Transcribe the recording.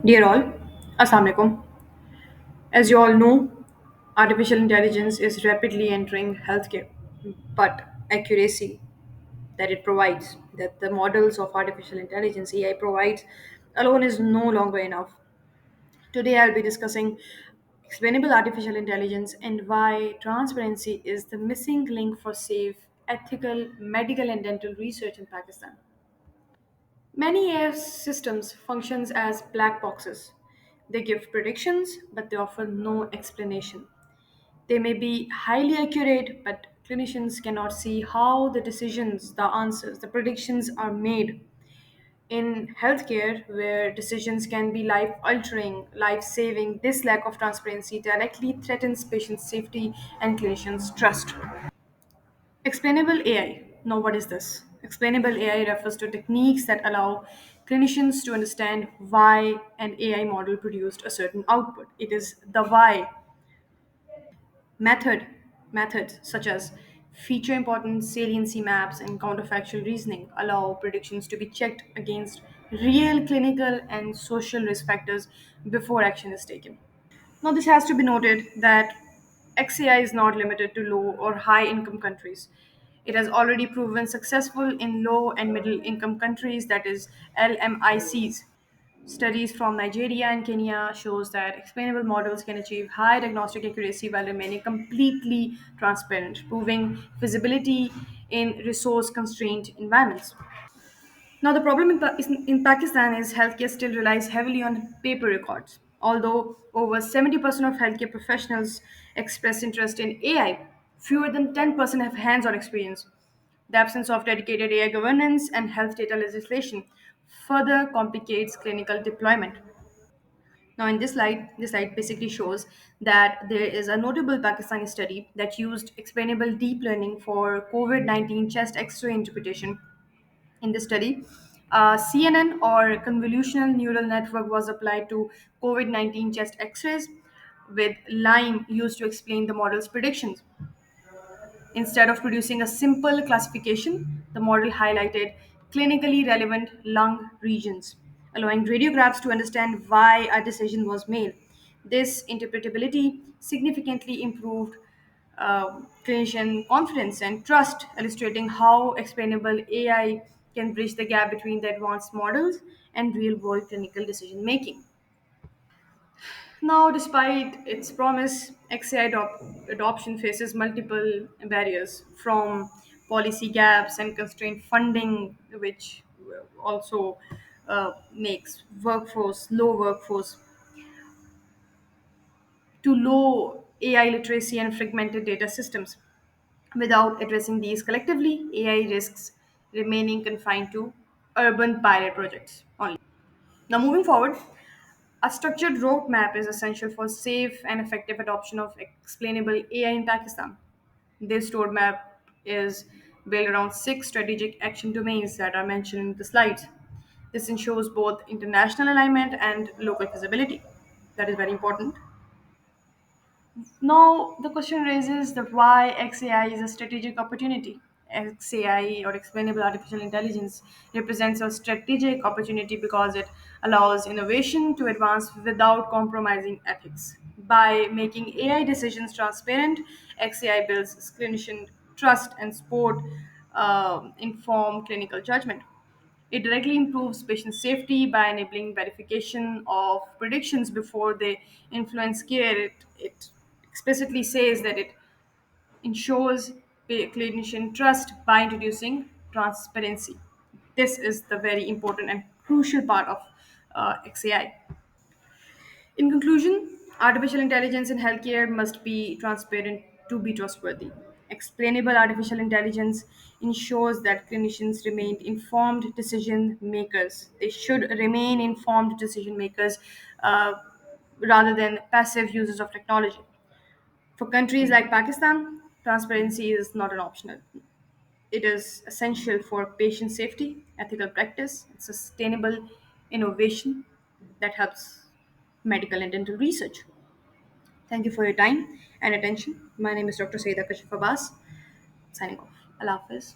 Dear all, Assalamu alaikum. As you all know, artificial intelligence is rapidly entering healthcare, but accuracy that it provides, that the models of artificial intelligence AI provides alone is no longer enough. Today I'll be discussing explainable artificial intelligence and why transparency is the missing link for safe, ethical, medical and dental research in Pakistan. Many AI systems functions as black boxes. They give predictions, but they offer no explanation. They may be highly accurate, but clinicians cannot see how the decisions, the answers, the predictions are made. In healthcare, where decisions can be life altering, life saving, this lack of transparency directly threatens patient safety and clinicians' trust. Explainable AI. Now, what is this? Explainable AI refers to techniques that allow clinicians to understand why an AI model produced a certain output. It is the why method methods such as feature importance, saliency maps, and counterfactual reasoning allow predictions to be checked against real clinical and social risk factors before action is taken. Now, this has to be noted that XAI is not limited to low or high income countries. It has already proven successful in low and middle income countries, that is LMICs. Studies from Nigeria and Kenya shows that explainable models can achieve high diagnostic accuracy while remaining completely transparent, proving feasibility in resource-constrained environments. Now, the problem in Pakistan is healthcare still relies heavily on paper records. Although over 70% of healthcare professionals express interest in AI, fewer than 10% have hands on experience. The absence of dedicated AI governance and health data legislation further complicates clinical deployment. Now, in this slide basically shows that there is a notable Pakistani study that used explainable deep learning for COVID 19 chest x ray interpretation. In this study, CNN or convolutional neural network was applied to COVID 19 chest x rays with Lime used to explain the model's predictions. Instead of producing a simple classification, the model highlighted clinically relevant lung regions, allowing radiographs to understand why a decision was made. This interpretability significantly improved clinician confidence and trust, illustrating how explainable AI can bridge the gap between the advanced models and real world clinical decision making. Now, despite its promise, adoption faces multiple barriers from policy gaps and constrained funding, which also makes low workforce, to low AI literacy and fragmented data systems. Without addressing these collectively, AI risks remaining confined to urban pilot projects only. Now, moving forward, a structured roadmap is essential for safe and effective adoption of explainable AI in Pakistan. This roadmap is built around six strategic action domains that are mentioned in the slides. This ensures both international alignment and local feasibility. That is very important. Now, the question raises that why XAI is a strategic opportunity. XAI or explainable artificial intelligence represents a strategic opportunity because it allows innovation to advance without compromising ethics. By making AI decisions transparent, XAI builds clinician trust and support informed clinical judgment. It directly improves patient safety by enabling verification of predictions before they influence care. It explicitly says that it ensures clinician trust by introducing transparency. This is the very important and crucial part of XAI. In conclusion, artificial intelligence in healthcare must be transparent to be trustworthy. Explainable artificial intelligence ensures that clinicians remain informed decision makers. They should remain informed decision makers uh, rather than passive users of technology. For countries like Pakistan, transparency is not an optional. It is essential for patient safety, ethical practice, and sustainable innovation that helps medical and dental research. Thank you for your time and attention. My name is Dr. Saida Kashif Abbas, signing off. Allah Hafiz.